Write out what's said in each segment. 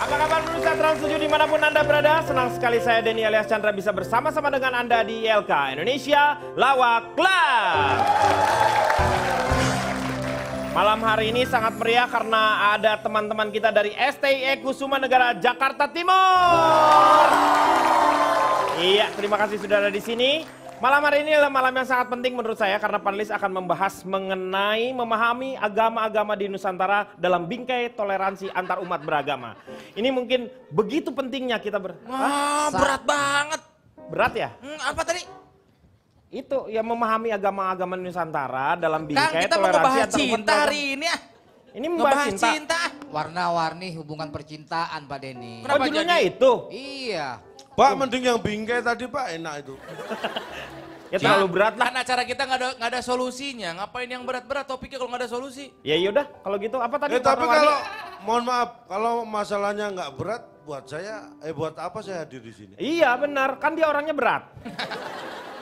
Apa kabar pemirsa Trans 7 dimanapun Anda berada? Senang sekali saya Denny alias Chandra bisa bersama-sama dengan Anda di ILK Indonesia Lawak Club. Malam hari ini sangat meriah karena ada teman-teman kita dari STIE Kusuma Negara Jakarta Timur. Iya, terima kasih sudah ada di sini. Malam hari ini adalah malam yang sangat penting menurut saya karena panelis akan membahas mengenai memahami agama-agama di Nusantara dalam bingkai toleransi antar umat beragama. Ini mungkin begitu pentingnya kita berat banget. Berat ya? Apa tadi? Itu ya memahami agama-agama Nusantara dalam Kang, bingkai kita mau toleransi ngebahas antar umat cinta beragama. hari ini ya. Ini membahas cinta. Warna-warni hubungan percintaan Pak Denny. Oh, judulnya itu? Iya. Pak, mending yang bingkai tadi Pak, enak itu. Ya terlalu berat lah. Kan acara kita nggak ada solusinya. Ngapain yang berat-berat topiknya kalau nggak ada solusi? Ya yaudah, kalau gitu apa tadi? Tapi warna-warni? kalau, mohon maaf, kalau masalahnya nggak berat, buat saya, buat apa saya hadir di sini? Iya benar, kan dia orangnya berat.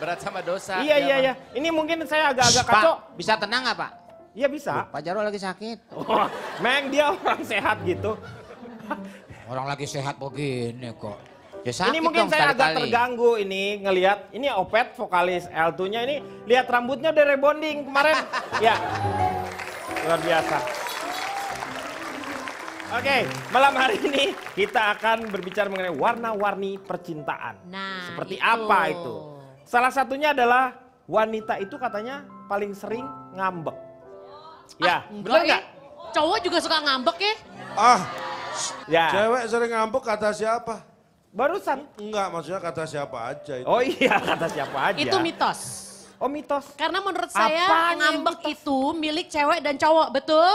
Berat sama dosa. Iya. Ini mungkin saya agak-agak kacau. Pak, bisa tenang nggak Pak? Iya bisa. Pak Jarwo lagi sakit. Oh, Meng dia orang sehat gitu. Orang lagi sehat begini kok. Ya sakit Ini mungkin dong saya agak sekali-kali. terganggu ini ngelihat ini Opet vokalis L2-nya ini lihat rambutnya udah rebonding kemarin. Ya. Luar biasa. Oke, malam hari ini kita akan berbicara mengenai warna-warni percintaan. Nah, Seperti itu. apa itu? Salah satunya adalah wanita itu katanya paling sering ngambek. Ya, benar nggak? Cowok juga suka ngambek ya? Ah, Ya, cewek sering ngambek kata siapa? barusan. Enggak, maksudnya kata siapa aja itu. Oh iya, kata siapa aja. Itu mitos. Oh mitos. Karena menurut saya Apaan yang ngambek itu milik cewek dan cowok, betul?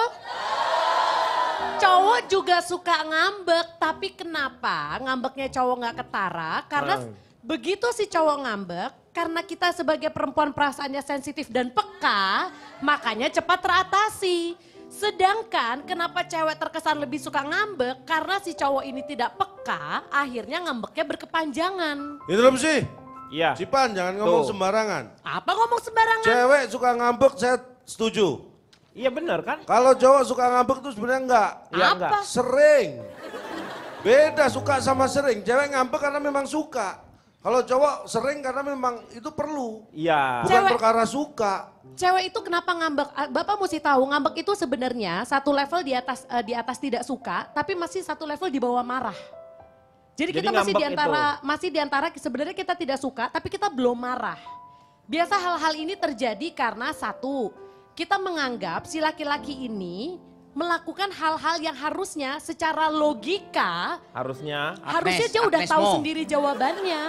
Cowok juga suka ngambek, tapi kenapa ngambeknya cowok nggak ketara? Karena begitu si cowok ngambek, karena kita sebagai perempuan perasaannya sensitif dan peka, makanya cepat teratasi. Sedangkan kenapa cewek terkesan lebih suka ngambek? Karena si cowok ini tidak peka, akhirnya ngambeknya berkepanjangan. Itu belum sih? Iya. Cipan, jangan ngomong Tuh. sembarangan. Apa ngomong sembarangan? Cewek suka ngambek, saya setuju. Iya benar kan? Kalau cowok suka ngambek itu sebenarnya enggak. Iya Apa? enggak. Sering. Beda suka sama sering. Cewek ngambek karena memang suka. Kalau cowok sering karena memang itu perlu. Iya. Bukan Cewek- perkara suka. Cewek itu kenapa ngambek? Bapak mesti tahu ngambek itu sebenarnya satu level di atas tidak suka, tapi masih satu level di bawah marah. Jadi kita masih ngambek di antara sebenarnya kita tidak suka, tapi kita belum marah. Biasa hal-hal ini terjadi karena satu, kita menganggap si laki-laki ini melakukan hal-hal yang harusnya secara logika Harusnya. harusnya dia udah tahu Agnesmo. sendiri jawabannya.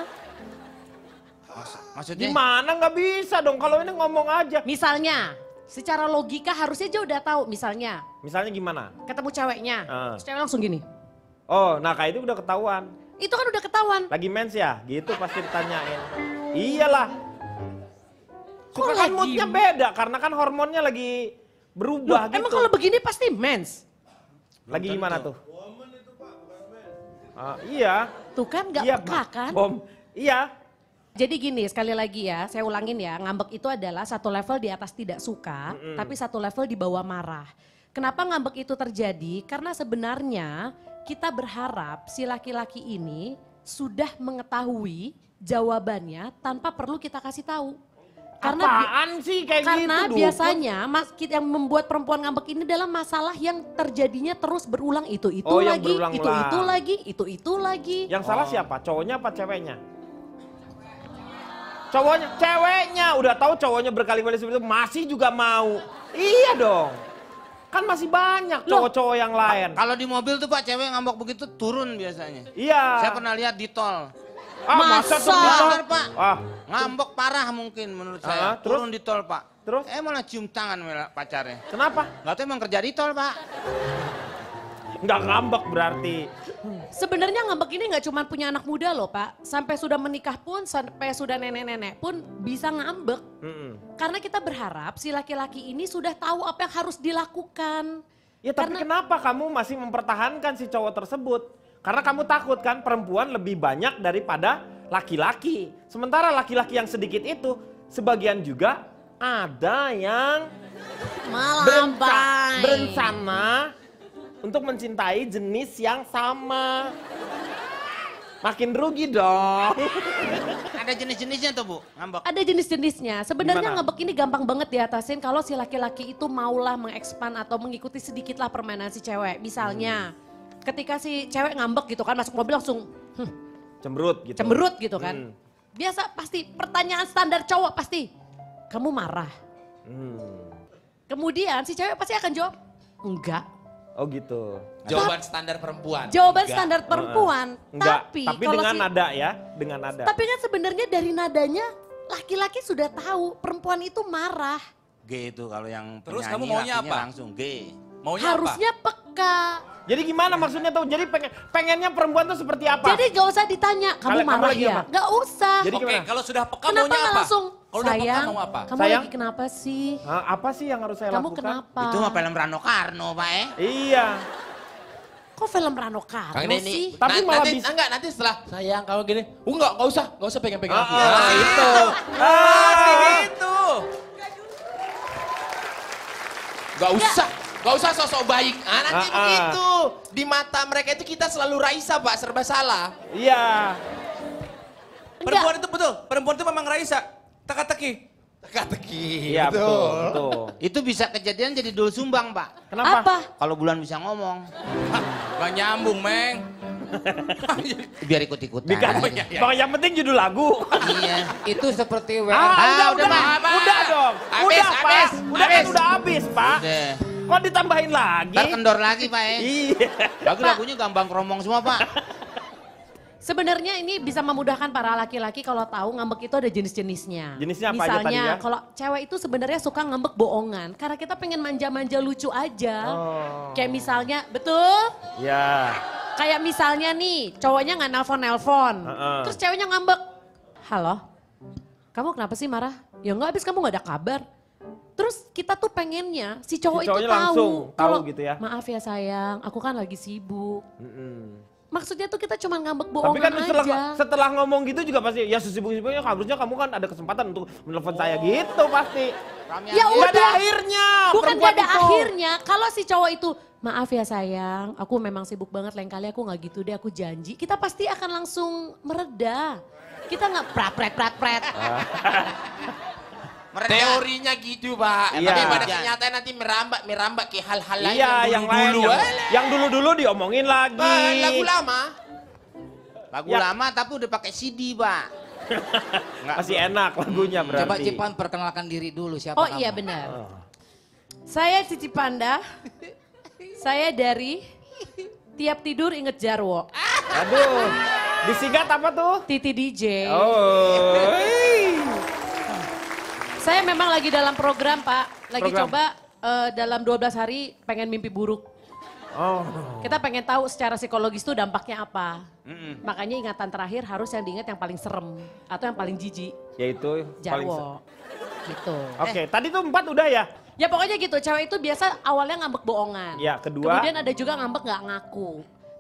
Maksudnya? Gimana nggak bisa dong kalau ini ngomong aja. Misalnya, secara logika harusnya dia udah tahu. Misalnya, Misalnya gimana? ketemu ceweknya, terus cewek langsung gini. Oh, nah kayak itu udah ketahuan. Itu kan udah ketahuan. Lagi mens ya? Gitu pasti ditanyain. Iyalah. Kok Suka kan lagi? moodnya beda karena kan hormonnya lagi Loh, berubah gitu. emang kalau begini pasti mens. Lagi gimana tuh? Iya. Tuh kan gak Iya, peka kan? Bom. Iya. Jadi gini sekali lagi ya, saya ulangin ya. Ngambek itu adalah satu level di atas tidak suka, tapi satu level di bawah marah. Kenapa ngambek itu terjadi? Karena sebenarnya kita berharap si laki-laki ini sudah mengetahui jawabannya tanpa perlu kita kasih tahu. Apaan sih kayak Karena gitu? biasanya yang membuat perempuan ngambek ini adalah masalah yang terjadinya terus berulang itu Oh, yang lagi, berulang-ulang. itu lagi, itu lagi. Yang salah siapa? Cowoknya apa ceweknya? Cowoknya, ceweknya. Udah tahu cowoknya berkali-kali seperti itu masih juga mau. Iya dong. Kan masih banyak cowok-cowok yang lain. Kalau di mobil tuh Pak, cewek ngambek begitu turun biasanya. Iya. Saya pernah lihat di tol. Masa tuh Masa? bisa? Bener, Pak. Ah, Ngambek parah mungkin menurut saya. terus? Turun di tol Pak. Terus? Malah cium tangan sama pacarnya. kenapa? Gak tahu emang kerja di tol Pak. Nggak ngambek berarti. Sebenarnya ngambek ini nggak cuma punya anak muda loh Pak. Sampai sudah menikah pun, sampai sudah nenek-nenek pun bisa ngambek. Karena kita berharap si laki-laki ini sudah tahu apa yang harus dilakukan. Ya tapi kenapa kamu masih mempertahankan si cowok tersebut? Karena kamu takut kan perempuan lebih banyak daripada laki-laki. Sementara laki-laki yang sedikit itu sebagian juga ada yang Melambai. berencana untuk mencintai jenis yang sama. Makin rugi dong. Ada jenis-jenisnya tuh Bu, ngambek. Ada jenis-jenisnya. Sebenarnya Gimana? ngambek ini gampang banget diatasin kalau si laki-laki itu maulah mengekspan atau mengikuti sedikitlah permainan si cewek. Misalnya ketika si cewek ngambek gitu kan masuk mobil langsung Cemberut gitu. cemberut gitu kan. Biasa pasti pertanyaan standar cowok pasti, kamu marah? Kemudian si cewek pasti akan jawab, enggak. Oh gitu. Jawaban standar perempuan. Jawaban Enggak. standar perempuan. Enggak, Tapi tapi kalau dengan si- nada ya, dengan nada. Tapi kan sebenarnya dari nadanya laki-laki sudah tahu perempuan itu marah. G itu kalau yang Terus penyanyi kamu maunya lakinya apa? langsung G. Maunya Harusnya peka. Jadi gimana maksudnya tuh? Jadi pengennya perempuan tuh seperti apa? Jadi gak usah ditanya, kamu Kamu marah lagi ya? apa? Gak usah. Jadi apa? Oke, gimana? kalau sudah peka Kenapa maunya gak apa? langsung, Kalau udah peka sayang, mau apa? kamu Sayang? lagi kenapa sih? Hah, apa sih yang harus saya Kamu lakukan? kenapa? Itu mah film Rano Karno Pak Iya. Kok film Rano Kang Karno Denny, sih? Tapi malah nanti, bisa- enggak, nanti setelah sayang kalau gini, enggak usah pegang-pegang aku. Itu. Pasti gitu. Gak usah sosok baik. Ah, nanti Ah, ah. begitu. Di mata mereka itu kita selalu Raisa, Pak, serba salah. Iya. Perempuan itu betul. Perempuan itu memang Raisa. Teka-teki. Teka-teki. Iya betul. Itu bisa kejadian jadi dul sumbang Pak. Kenapa? Apa? Kalau bulan bisa ngomong, Gak nyambung, Meng. biar ikut-ikutan. Bang, yang penting judul lagu. Iya. Itu seperti WA. Udah dong. Habis, Udah, Pak. habis, Udah kan habis. udah habis, Pak. Udah. Kok ditambahin lagi? Ntar kendor lagi Pak ya. Iya. Lagu-lagunya gampang kromong semua Pak. Sebenarnya ini bisa memudahkan para laki-laki kalau tahu ngambek itu ada jenis-jenisnya. Jenisnya apa aja Misalnya tadi ya? kalau cewek itu sebenarnya suka ngambek bohongan. Karena kita pengen manja-manja lucu aja. Oh. Kayak misalnya, betul? Ya. Kayak misalnya nih, cowoknya nggak nelpon-nelpon. Heeh. Terus ceweknya ngambek. Halo, kamu kenapa sih marah? Ya enggak, habis kamu nggak ada kabar. Terus kita tuh pengennya si cowok Si itu cowoknya tahu. langsung tahu kalau, gitu ya. Maaf ya sayang, aku kan lagi sibuk. Mm-mm. Maksudnya tuh kita cuma ngambek Tapi bohongan kan aja. setelah ngomong gitu juga pasti ya sesibuk-sibuknya harusnya kamu kan ada kesempatan untuk menelpon saya gitu pasti. Ya Nggak ada udah. akhirnya. Bukan perempuan gak ada itu. akhirnya. Kalau si cowok itu, maaf ya sayang, aku memang sibuk banget, lain kali aku gak gitu deh, aku janji. Kita pasti akan langsung mereda. Kita gak prat-prat. Teorinya gitu, Pak. Iya. Tapi pada kenyataan nanti merambak ke hal-hal lain Iya, yang lain dulu-dulu. yang dulu-dulu diomongin lagi. Lagu lama. Lagu Ya. lama tapi udah pakai CD Pak. Nggak, Masih enak lagunya berarti. Coba Cipan perkenalkan diri dulu siapa Oh kamu? iya benar. Saya Cici Panda. Saya dari Tiap Tidur Inget Jarwo. Aduh. Disingkat apa tuh? Titi DJ. Oh. Saya memang lagi dalam program Pak. Lagi Program. coba dalam 12 hari pengen mimpi buruk. Oh. Kita pengen tahu secara psikologis itu dampaknya apa. Makanya ingatan terakhir harus yang diingat yang paling serem. Atau yang paling jijik. Yaitu paling Jarwo. Gitu. Oke, tadi tuh 4 udah ya? Ya pokoknya gitu, cewek itu biasa awalnya ngambek bohongan. Ya, kedua. Kemudian ada juga ngambek gak ngaku.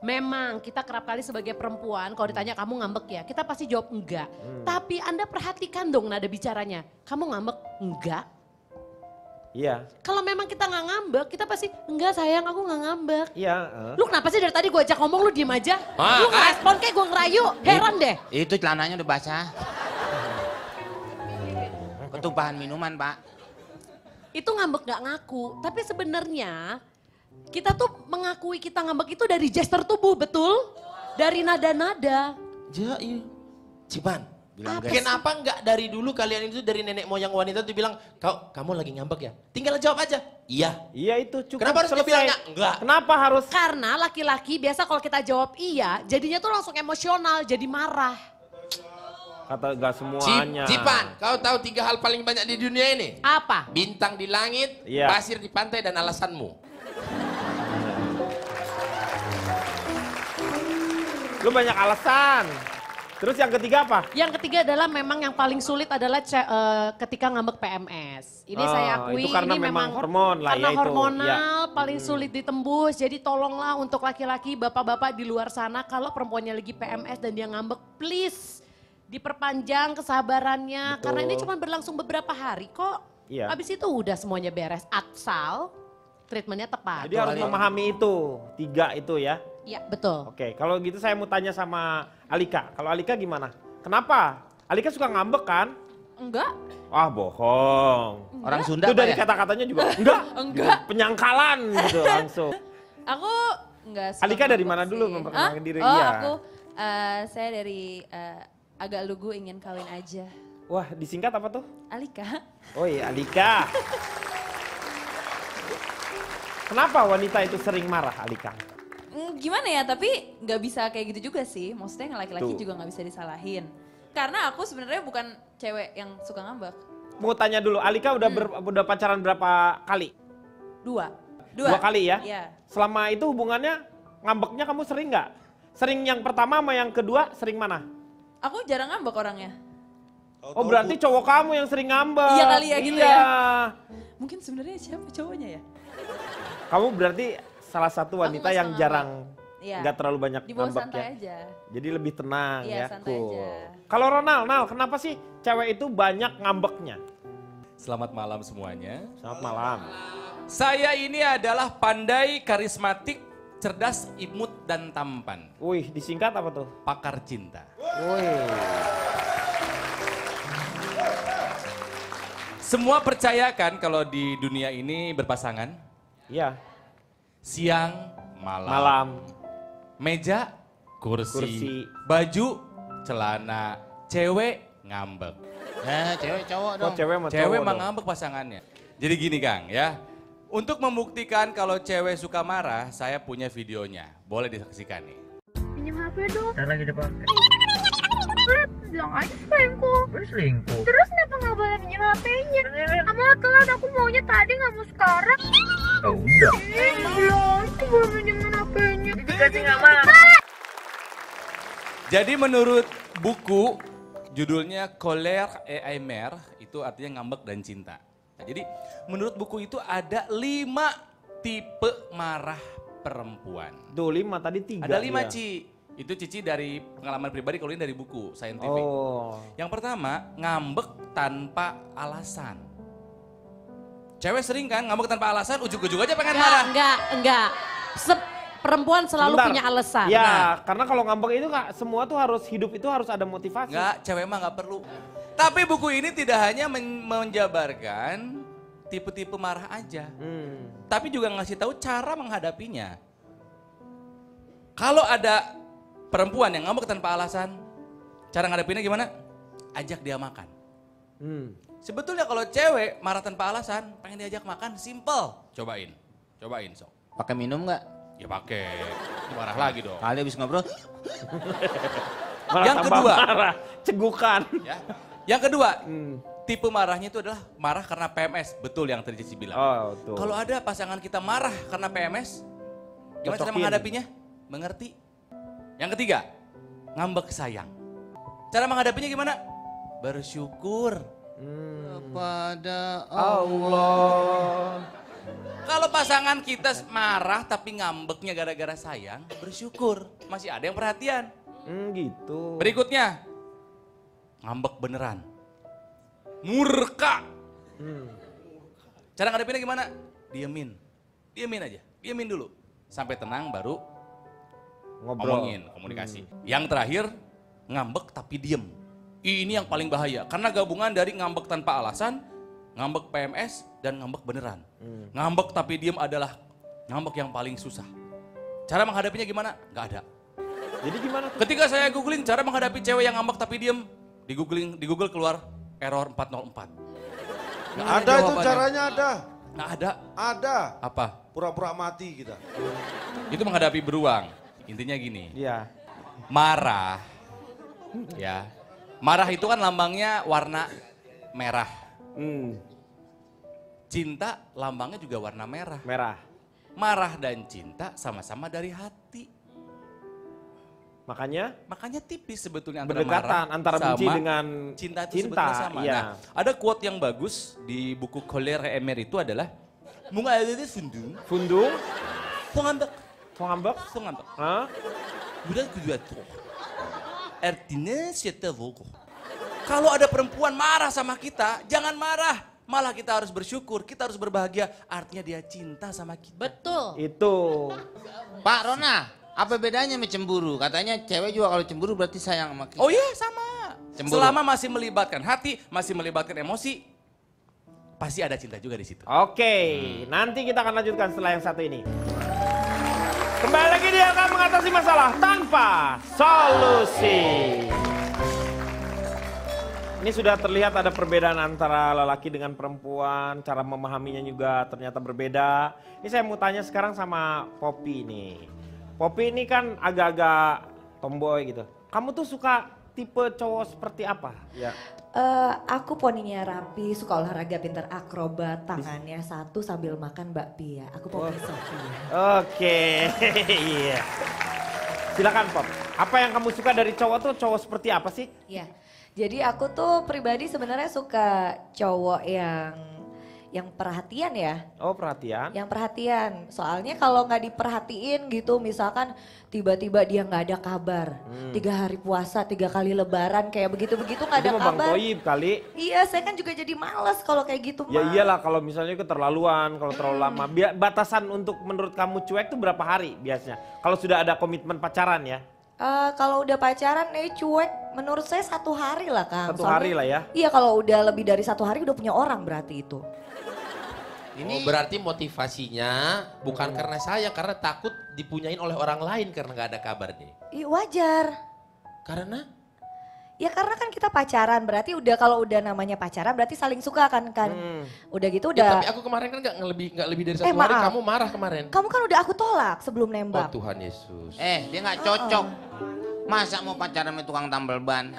Memang kita kerap kali sebagai perempuan kalau ditanya kamu ngambek ya, kita pasti jawab enggak. Tapi Anda perhatikan dong nada bicaranya. Kamu ngambek? Enggak. Iya. Kalau memang kita nggak ngambek, kita pasti enggak sayang aku nggak ngambek. Iya. Lu kenapa sih dari tadi gue ajak ngomong lu diem aja? Ah, Lu nggak respon kayak gue ngerayu, heran deh. Itu celananya udah basah. Ketumpahan minuman Pak. Itu ngambek gak ngaku, tapi sebenarnya kita tuh mengakui kita ngambek itu dari gestur tubuh, betul? Dari nada-nada. Ja, iya. Cipan, Bilang Apa guys. kenapa enggak dari dulu kalian itu dari nenek moyang wanita tuh bilang, kamu lagi ngambek ya? Tinggal jawab aja, iya. Iya itu cukup. Kenapa harus selesai. dibilangnya enggak? Kenapa harus? Karena laki-laki biasa kalau kita jawab iya, jadinya tuh langsung emosional, jadi marah. Kata gak semuanya. Cipan, kau tahu 3 hal paling banyak di dunia ini? Apa? Bintang di langit, Iya. pasir di pantai, dan alasanmu. Lu banyak alasan. Terus yang ketiga apa? Yang ketiga adalah memang yang paling sulit adalah ketika ngambek PMS. Ini Oh, saya akui itu karena ini memang memang hormon lah karena ya itu. hormonal paling sulit ditembus. Jadi tolonglah untuk laki-laki, bapak-bapak di luar sana kalau perempuannya lagi PMS dan dia ngambek, please diperpanjang kesabarannya karena ini cuma berlangsung beberapa hari kok. Iya. Habis itu udah semuanya beres. Asal treatmentnya tepat. Jadi harus memahami itu, 3 itu ya. Iya, betul. Oke, kalau gitu saya mau tanya sama Alika. Kalau Alika gimana? Kenapa? Alika suka ngambek kan? Enggak. Wah, bohong. Orang Sunda Itu dari Pak, ya? kata-katanya juga enggak. Enggak. Penyangkalan gitu langsung. Aku nggak suka Alika dari ngambek mana dulu sih. memperkenalkan Hah? diri? Oh, Iya. aku saya dari agak lugu ingin kawin aja. Wah, disingkat apa tuh? Alika. Oh iya, Alika. Kenapa wanita itu sering marah, Alika? Gimana ya, tapi nggak bisa kayak gitu juga sih. Maksudnya yang laki-laki Tuh. juga nggak bisa disalahin. Karena aku sebenarnya bukan cewek yang suka ngambek. Mau tanya dulu, Alika udah pacaran berapa kali? 2. 2 kali ya? Iya. Selama itu hubungannya ngambeknya kamu sering nggak? Sering yang pertama sama yang kedua, sering mana? Aku jarang ngambek orangnya. Oh berarti cowok kamu yang sering ngambek. Iya kali ya gitu Iya. ya. Mungkin sebenarnya siapa cowoknya ya? Kamu berarti salah satu wanita nggak yang suka jarang Iya. nggak terlalu banyak Di bawah ngambek santai ya. aja. Jadi lebih tenang Iya, ya. santai aja. Kalau Ronald, kenapa sih cewek itu banyak ngambeknya? Selamat malam semuanya. Selamat malam. Saya ini adalah pandai, karismatik, cerdas, imut, dan tampan. Wih, disingkat apa tuh? Pakar cinta. Wih. Semua percayakan kalau di dunia ini berpasangan, Iya. siang, malam. Malam. Meja, Kursi. kursi. Baju, celana. Cewek, ngambek. Cewek cowok Kok dong. cewek sama Cewek cowok mah dong? ngambek pasangannya. Jadi gini Kang ya, untuk membuktikan kalau cewek suka marah, saya punya videonya. Boleh disaksikan nih. Pinjam HP dong. Ntar lagi dipakai. Bilang aja selingkuh. Selingkuh. Terus kenapa nggak boleh pinjam HP-nya? Kamu telat, aku maunya tadi nggak mau sekarang. Oh, udah. Belum, aku belum pinjamin HP-nya. Dikasih nggak mau. Jadi menurut buku judulnya Colère et Aimer, itu artinya ngambek dan cinta. Nah, jadi menurut buku itu ada 5 tipe marah perempuan. Tuh 5, tadi 3. Ada 5 Ci. Itu Cici dari pengalaman pribadi, kalau ini dari buku scientific. Oh. Yang pertama, ngambek tanpa alasan. Cewek sering kan ngambek tanpa alasan, ujuk-ujuk aja pengen marah. Enggak. Perempuan selalu Sebentar. punya alasan. Ya, Nah. karena kalau ngambek itu Kak, semua tuh harus hidup itu harus ada motivasi. Enggak, cewek mah nggak perlu. Tapi buku ini tidak hanya menjabarkan tipe-tipe marah aja. Tapi juga ngasih tahu cara menghadapinya. Kalau ada perempuan yang ngambek tanpa alasan, cara ngadepinnya gimana? Ajak dia makan. Sebetulnya kalau cewek marah tanpa alasan, pengen diajak makan, simple. Cobain sok. Pakai minum nggak? Ya pakai, marah lagi dong. Kali habis ngobrol. Malah Yang tambah kedua. marah, cegukan. Ya. Yang kedua, tipe marahnya itu adalah marah karena PMS. Betul yang tadi Cici bilang. Oh, tuh. Kalau ada pasangan kita marah karena PMS, gimana cara Cocokin. menghadapinya? Mengerti. Yang ketiga, ngambek sayang. Cara menghadapinya gimana? Bersyukur. Pada Allah. Kalau pasangan kita marah tapi ngambeknya gara-gara sayang, bersyukur. Masih ada yang perhatian. Gitu. Berikutnya, ngambek beneran. Murka. Cara ngadepinnya gimana? Diemin aja, diemin dulu. Sampai tenang baru Ngobrol. ngomongin, komunikasi. Yang terakhir, ngambek tapi diem. Ini yang paling bahaya, karena gabungan dari ngambek tanpa alasan, ngambek PMS, dan ngambek beneran. Ngambek tapi diem adalah ngambek yang paling susah. Cara menghadapinya gimana? Gak ada. Jadi gimana tuh? Ketika saya googling cara menghadapi cewek yang ngambek tapi diem, di Google keluar error 404. Nggak Ada itu jawabannya. caranya ada. Nggak ada. Ada. Apa? Pura-pura mati kita. Itu menghadapi beruang. Intinya gini, Iya. marah, ya, marah itu kan lambangnya warna merah. Cinta lambangnya juga warna merah. Merah. Marah dan cinta sama-sama dari hati. Makanya tipis sebetulnya antara berdekatan marah antara benci sama dengan cinta itu sebetulnya sama. Iya. Nah, ada quote yang bagus di buku Colère et Aimer itu adalah Mungkin fundung, Fundung, ngambek, ngambek. ngambek. Hah? Udah kedua tuh. Artinya siete vogo. Kalau ada perempuan marah sama kita, jangan marah. Malah kita harus bersyukur, kita harus berbahagia. Artinya dia cinta sama kita. Betul. Itu. Pak Rona, apa bedanya sama cemburu? Katanya cewek juga kalau cemburu berarti sayang sama kita. Oh iya sama. Cemburu. Selama masih melibatkan hati, masih melibatkan emosi, pasti ada cinta juga di situ. Oke, nanti kita akan lanjutkan setelah yang satu ini. Kembali lagi dia akan mengatasi masalah tanpa solusi. Ini sudah terlihat ada perbedaan antara lelaki dengan perempuan, cara memahaminya juga ternyata berbeda. Ini saya mau tanya sekarang sama Poppy nih. Poppy ini kan agak-agak tomboy gitu. Kamu tuh suka tipe cowok seperti apa? Ya. Aku poninya rapi, suka olahraga, pintar akrobat, tangannya satu sambil makan bakpia. Aku Poppy Sofia. Oke, iya. Silakan Pop. Apa yang kamu suka dari cowok tuh cowok seperti apa sih? Iya, jadi aku tuh pribadi sebenarnya suka cowok yang perhatian ya. Oh perhatian. Yang perhatian, soalnya kalau nggak diperhatiin gitu, misalkan tiba-tiba dia nggak ada kabar. 3 hari puasa, 3 kali lebaran, kayak begitu-begitu nggak ada Itu mau Bang kabar. Toyib kali. Iya, saya kan juga jadi males kalau kayak gitu. Ya Mak. iyalah kalau misalnya keterlaluan, kalau terlalu lama. Batasan untuk menurut kamu cuek tuh berapa hari biasanya? Kalau sudah ada komitmen pacaran ya? Kalau udah pacaran cuek, menurut saya 1 hari lah Kang. 1 hari lah ya? Iya, kalau udah lebih dari 1 hari udah punya orang berarti itu. Ini berarti motivasinya bukan karena saya, karena takut dipunyain oleh orang lain karena nggak ada kabarnya. Iya wajar. Karena? Ya karena kan kita pacaran, berarti udah kalau udah namanya pacaran berarti saling suka kan. Udah gitu Ya, udah. tapi aku kemarin kan nggak lebih dari 1 hari, maaf. kamu marah kemarin. Kamu kan udah aku tolak sebelum Oh nembak. Tuhan Yesus. Dia nggak cocok. Masa mau pacaran sama tukang tambal ban?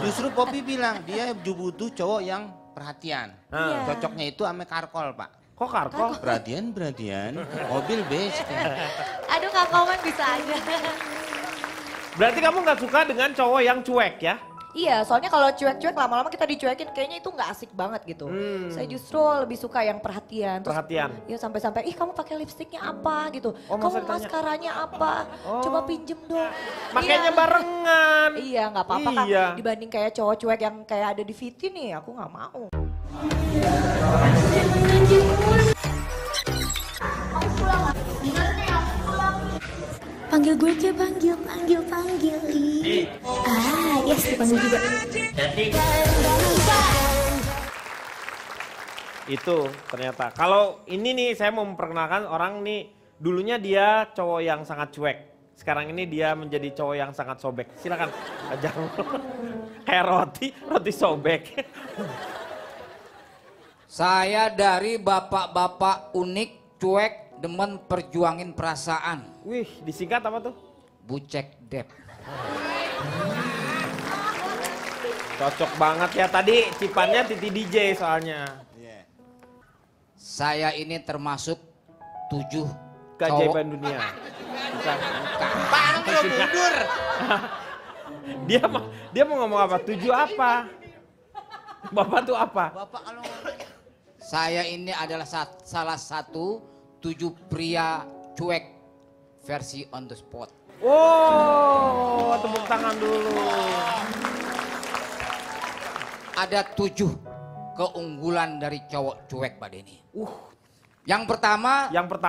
Justru Poppy bilang dia butuh cowok yang perhatian. Iya. Cocoknya itu sama karkol Pak. Kok karkol? Perhatian, mobil base. Aduh Kak Koman bisa aja. Berarti kamu nggak suka dengan cowok yang cuek ya? Iya, soalnya kalau cuek-cuek lama-lama kita dicuekin kayaknya itu nggak asik banget gitu. Saya justru lebih suka yang perhatian. Terus, Perhatian. ya sampai-sampai, ih kamu pakai lipstiknya apa gitu. Oh, kamu masa ditanya? maskaranya apa? Coba pinjem dong. Makanya Iya. barengan. Iya nggak apa-apa Kak. Iya. Dibanding kayak cowok cuek yang kayak ada di Viti nih, aku nggak mau. Panggil gue aja, panggil. Yes, dipanggil juga. Itu ternyata. Kalau ini nih saya mau memperkenalkan orang nih. Dulunya dia cowok yang sangat cuek. Sekarang ini dia menjadi cowok yang sangat sobek. Silakan. Jangan. Kayak roti sobek. Saya dari bapak-bapak unik, cuek, demen perjuangin perasaan. Wih, disingkat apa tuh? Bucek Dep. Cocok banget ya. Tadi cipannya Titi DJ soalnya. Saya ini termasuk 7 Keajaiban dunia. Bukan. Apaan belum mundur? Dia mau ngomong apa? 7 apa? Bapak tuh apa? Bapak kalau saya ini adalah salah satu 7 pria cuek versi on the spot. Oh, tepuk tangan dulu. Ada 7 keunggulan dari cowok cuek Pak Denny. Yang pertama,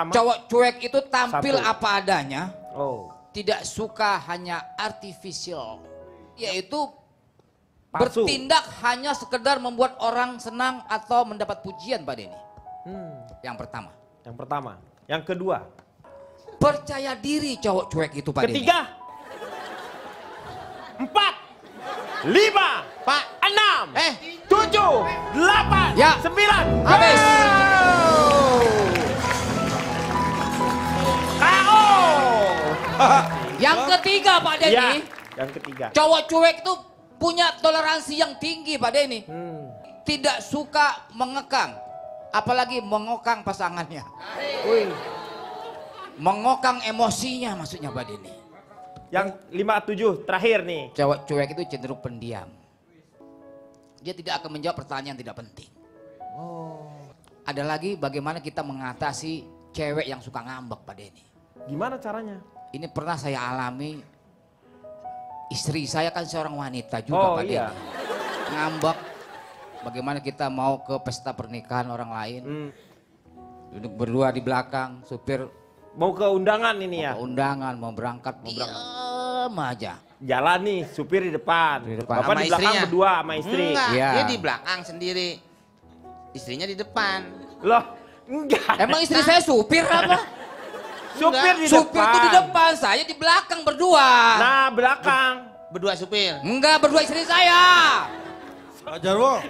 cowok cuek itu tampil Satu. apa adanya. Oh. Tidak suka hanya artificial, yaitu Palsu. bertindak hanya sekedar membuat orang senang atau mendapat pujian Pak Denny. Yang pertama. Yang pertama. Yang kedua. Percaya diri cowok cuek itu Pak Denny. Ketiga. 4. 5. Pak. 6. 7. 8. Ya. 9. Habis. KO. Yang ketiga Pak Denny. Ya, yang ketiga. Cowok cuek itu punya toleransi yang tinggi Pak Denny. Tidak suka mengekang. Apalagi mengokang pasangannya. Mengokang emosinya maksudnya Pak Denny. Yang 5, 7 terakhir nih. Cowok cuek itu cenderung pendiam. Dia tidak akan menjawab pertanyaan tidak penting. Ada lagi bagaimana kita mengatasi cewek yang suka ngambek Pak Denny. Gimana caranya? Ini pernah saya alami. Istri saya kan seorang wanita juga Pak Denny. Ngambek bagaimana kita mau ke pesta pernikahan orang lain. Duduk berdua di belakang, supir Mau ke undangan ini ya? mau ke undangan, mau berangkat, diam aja. Jalan nih, supir di depan. Bapak Sama di belakang istrinya? berdua sama istri. Enggak, Iya. dia di belakang sendiri. Istrinya di depan. Loh, enggak. Emang istri saya supir apa? Supir di Supir depan. itu di depan, saya di belakang berdua. Nah, belakang. Berdua supir. Enggak, berdua istri saya. Pak Jarwo,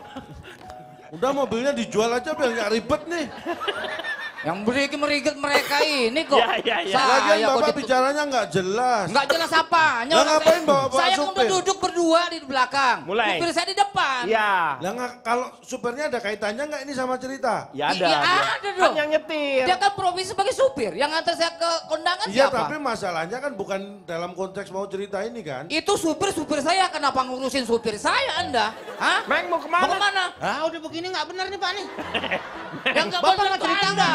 udah mobilnya dijual aja biar nggak ribet nih. Yang merigit mereka ini kok. Ya. Lagian Saya Bapak bicaranya nggak jelas. Nggak jelas apa. Lah ngapain bawa-bawa Saya kan udah supir? duduk berdua di belakang. Mulai. Supir saya di depan. Iya. Lah kalau supirnya ada kaitannya nggak ini sama cerita? Ya ada. Iya dia. ada Kan dong. yang nyetir. Dia kan profesi sebagai supir. Yang ngantar saya ke kondangan Iya, siapa? tapi masalahnya kan bukan dalam konteks mau cerita ini kan. Itu supir saya. Kenapa ngurusin supir saya Anda? Hah? Meng mau kemana? Mau kemana? Ah udah begini nggak benar nih Pak nih. Yang nggak Bapak benar nggak itu cerita Anda.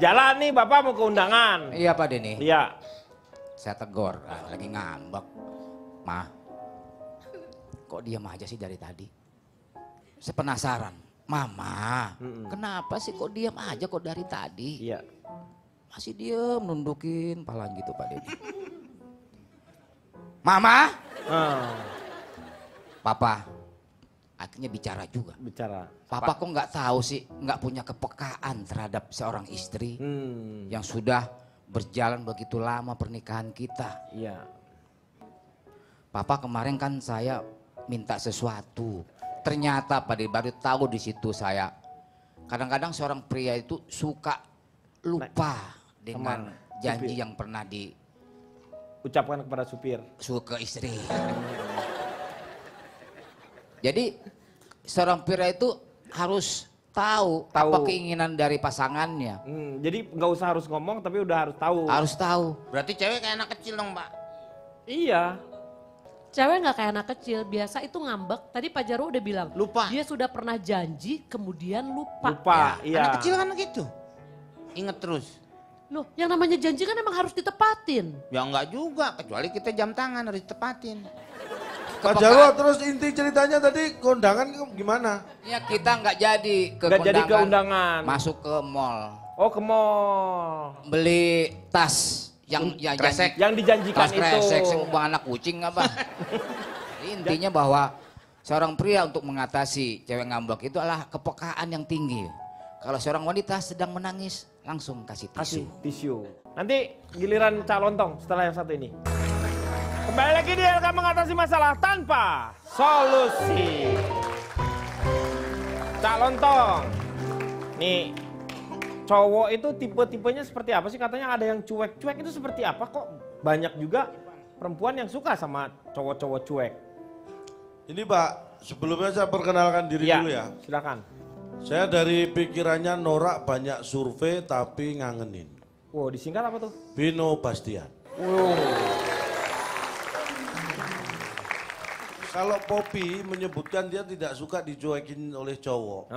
Jalan nih, Bapak mau ke undangan. Iya Pak Denny. Iya. Saya tegur, lagi ngambek. Ma, kok diam aja sih dari tadi? Saya penasaran. Mama, kenapa sih kok diam aja kok dari tadi? Iya. Masih diam, nundukin palang gitu Pak Denny. Mama, Papa, akhirnya bicara juga. Bicara. Papa kok nggak tahu sih, nggak punya kepekaan terhadap seorang istri yang sudah berjalan begitu lama pernikahan kita. Iya. Papa kemarin kan saya minta sesuatu, ternyata Pak Denny baru tahu di situ saya. Kadang-kadang seorang pria itu suka lupa dengan janji yang pernah Ucapkan kepada supir. ke istri. Jadi seorang pria itu harus tahu apa keinginan dari pasangannya. Jadi nggak usah harus ngomong tapi udah harus tahu. Harus tahu. Berarti cewek kayak anak kecil dong Pak. Iya. Cewek nggak kayak anak kecil, biasa itu ngambek. Tadi Pak Jarwo udah bilang, Lupa. dia sudah pernah janji kemudian lupa. Lupa, iya. Anak kecil kan gitu. Ingat terus. Loh, yang namanya janji kan emang harus ditepatin. Ya enggak juga, kecuali kita jam tangan harus ditepatin. Pak Jarwo, terus inti ceritanya tadi kondangan gimana? Ya kita nggak jadi ke Nggak jadi ke kondangan. undangan. Masuk ke mall. Oh, ke mall. Beli tas yang kresek. Yang dijanjikan tas itu. kresek, semua anak kucing apa. Jadi intinya bahwa seorang pria untuk mengatasi cewek ngambek itu adalah kepekaan yang tinggi. Kalau seorang wanita sedang menangis, langsung kasih tisu. Tisu. Nanti giliran Cak Lontong setelah yang satu ini. Kembali lagi di LK mengatasi masalah tanpa solusi. Cak Lontong. Nih, cowok itu tipe-tipenya seperti apa sih? Katanya ada yang cuek. Cuek itu seperti apa kok? Banyak juga perempuan yang suka sama cowok-cowok cuek. Ini Pak, sebelumnya saya perkenalkan diri dulu ya. Silakan. Saya dari pikirannya norak banyak survei tapi ngangenin. Wow, disingkat apa tuh? Vino Bastian. Wow. Kalau Poppy menyebutkan dia tidak suka dicuekin oleh cowok.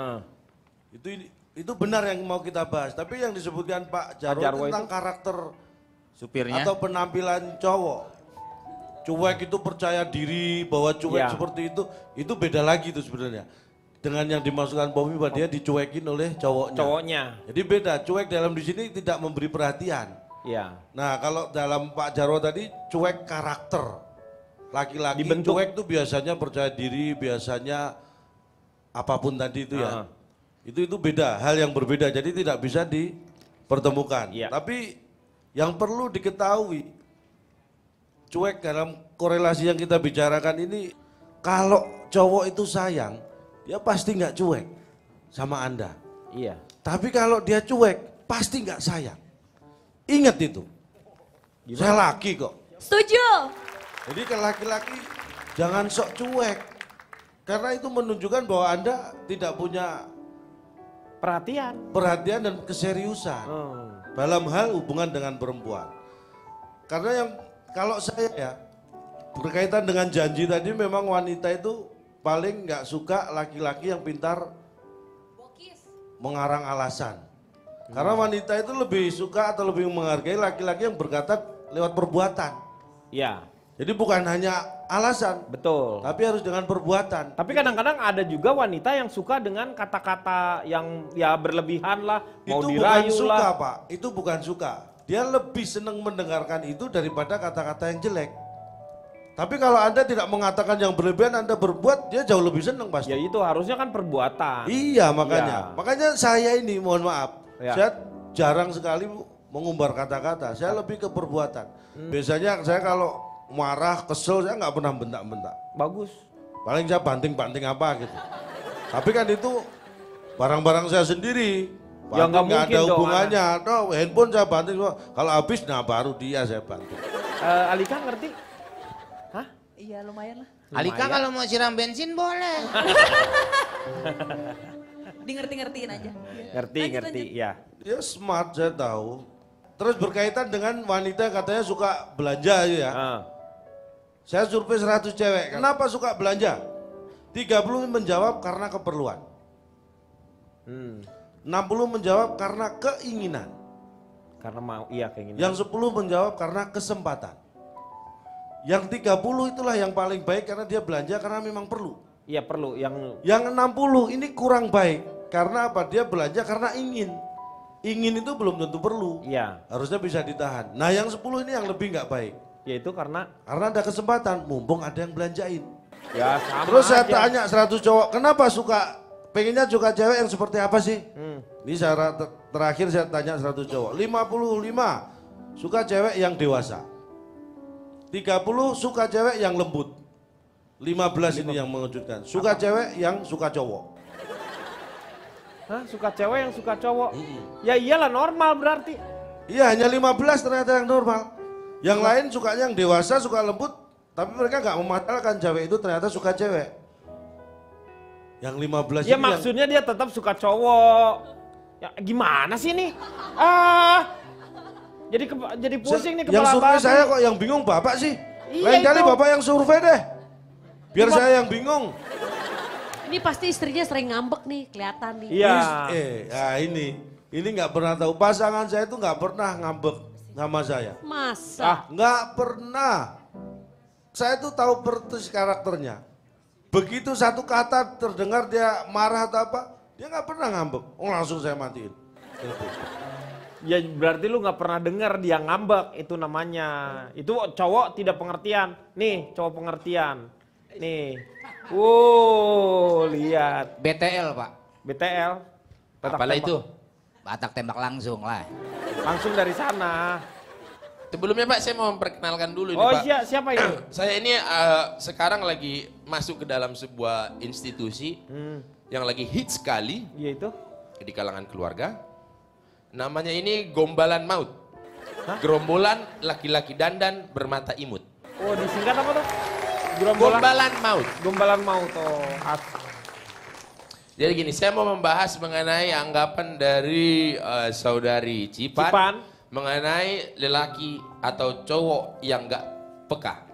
Itu benar yang mau kita bahas. Tapi yang disebutkan Pak Jarwo tentang karakter supirnya atau penampilan cowok. Cuek itu percaya diri bahwa cuek seperti itu beda lagi itu sebenarnya. Dengan yang dimasukkan Poppy bahwa dia dicuekin oleh cowoknya. Jadi beda, cuek dalam di sini tidak memberi perhatian. Iya. Nah kalau dalam Pak Jarwo tadi cuek karakter. Laki-laki Dibentuk. cuek itu biasanya percaya diri, biasanya apapun tadi itu ya. Itu beda, hal yang berbeda. Jadi tidak bisa dipertemukan. Tapi yang perlu diketahui, cuek dalam korelasi yang kita bicarakan ini, kalau cowok itu sayang, dia pasti nggak cuek sama Anda. Iya. Tapi kalau dia cuek, pasti nggak sayang. Ingat itu. Saya laki kok. Setuju. Jadi ke laki-laki jangan sok cuek. Karena itu menunjukkan bahwa Anda tidak punya perhatian dan keseriusan dalam hal hubungan dengan perempuan. Karena yang kalau saya ya berkaitan dengan janji tadi, memang wanita itu paling nggak suka laki-laki yang pintar mengarang alasan. Karena wanita itu lebih suka atau lebih menghargai laki-laki yang berkata lewat perbuatan. Iya. Jadi bukan hanya alasan. Betul. Tapi harus dengan perbuatan. Tapi kadang-kadang ada juga wanita yang suka dengan kata-kata yang ya berlebihan lah, mau Itu bukan dirayu suka lah. Pak, itu bukan suka. Dia lebih senang mendengarkan itu daripada kata-kata yang jelek. Tapi kalau Anda tidak mengatakan yang berlebihan, Anda berbuat, dia jauh lebih senang pasti. Ya itu harusnya kan perbuatan. Iya makanya. Iya. Makanya saya ini mohon maaf, Ya. saya jarang sekali mengumbar kata-kata. Saya lebih ke perbuatan. Biasanya saya kalau marah, kesel, saya nggak pernah bentak-bentak. Bagus. Paling saya banting-banting apa gitu. Tapi kan itu barang-barang saya sendiri. Ya, nggak Banting nggak mungkin ada dong, hubungannya. No, handphone saya banting. Kalau habis, nah baru dia saya banting. Alika ngerti? Hah? Iya lumayan lah. Alika kalau mau siram bensin boleh. Di ngerti-ngertiin aja. Ngerti, ya. Dia smart, saya tahu. Terus berkaitan dengan wanita katanya suka belanja ya. Saya survei 100 cewek. Kenapa suka belanja? 30 menjawab karena keperluan. 60 menjawab karena keinginan. Karena mau, iya keinginan. Yang 10 menjawab karena kesempatan. Yang 30 itulah yang paling baik karena dia belanja karena memang perlu. Iya perlu. Yang 60 ini kurang baik. Karena apa? Dia belanja karena ingin. Ingin itu belum tentu perlu. Iya. Harusnya bisa ditahan. Nah yang 10 ini yang lebih nggak baik. Yaitu karena ada kesempatan, mumpung ada yang belanjain. Ya sama Terus saya aja. tanya 100 cowok, kenapa pengennya suka cewek yang seperti apa sih? Ini terakhir saya tanya 100 cowok. 55 suka cewek yang dewasa. 30 suka cewek yang lembut. 15 ini yang mengejutkan. Suka cewek yang suka cowok. Hah, suka cewek yang suka cowok? Ya iyalah normal berarti. Iya hanya 15 ternyata yang normal. Yang lain sukanya yang dewasa, suka lembut. Tapi mereka nggak mematalkan cewek itu ternyata suka cewek. Yang 15 Ya ini maksudnya dia tetap suka cowok. Ya gimana sih nih? Jadi pusing nih yang kepala survei babi. saya kok yang bingung bapak sih. Iya, Lain kali itu. bapak yang survei deh. Biar saya yang bingung. Ini pasti istrinya sering ngambek nih, kelihatan nih. Iya. Ini nggak pernah tahu. Pasangan saya itu nggak pernah ngambek sama saya. Masa? Nggak pernah. Saya tuh tahu persis karakternya. Begitu satu kata terdengar dia marah atau apa, dia nggak pernah ngambek. Oh langsung saya matiin. Ya berarti lu nggak pernah dengar dia ngambek, itu namanya. Itu cowok tidak pengertian. Nih cowok pengertian. Nih. Lihat. BTL Pak. BTL. Apalah itu? Batak tembak langsung lah. Langsung dari sana. Sebelumnya Pak, saya mau memperkenalkan dulu ini Oh Pak. siapa ini? Saya ini sekarang lagi masuk ke dalam sebuah institusi yang lagi hits sekali. Iya itu. Di kalangan keluarga. Namanya ini Gombalan Maut. Gerombolan laki-laki dandan bermata imut. Oh disingkat apa tuh? Gombalan Maut. Gombalan Maut. Oh. Jadi gini, saya mau membahas mengenai anggapan dari saudari Cipan mengenai lelaki atau cowok yang nggak peka.